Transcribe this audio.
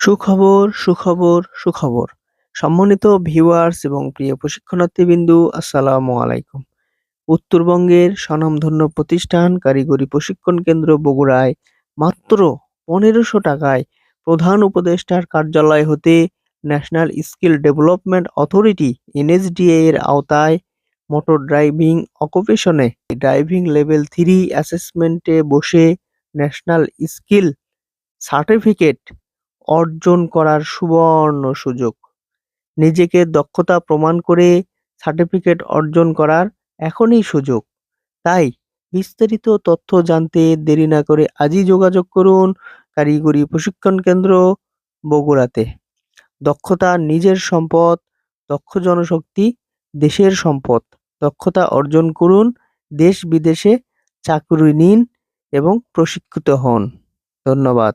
সুখবর, সুখবর, সুখবর। সম্মানিত ভিউয়ার্স এবং প্রিয় প্রশিক্ষণার্থীবৃন্দু, আসসালামু আলাইকুম। উত্তরবঙ্গের স্বনামধন্য প্রতিষ্ঠান কারিগরি প্রশিক্ষণ কেন্দ্র বগুড়ায় মাত্র ১৫০০ টাকায় প্রধান উপদেষ্টার কার্যালয় হতে national skill development authority NSDA এর আওতায় মোটর ড্রাইভিং অকুপেশনে ড্রাইভিং লেভেল 3 অ্যাসেসমেন্টে বসে ন্যাশনাল স্কিল সার্টিফিকেট অর্জন করার সুবর্ণ সুযোগ। নিজেকে দক্ষতা প্রমাণ করে সার্টিফিকেট অর্জন করার এখনই সুযোগ। তাই বিস্তারিত তথ্য জানতে দেরি না করে আজই যোগাযোগ করুন কারিগরি প্রশিক্ষণ কেন্দ্র বগুড়াতে। দক্ষতা নিজের সম্পদ, দক্ষ জনশক্তি দেশের সম্পদ। দক্ষতা অর্জন করুন, দেশ বিদেশে চাকুরি নিন এবং প্রশিক্ষিত হন। ধন্যবাদ।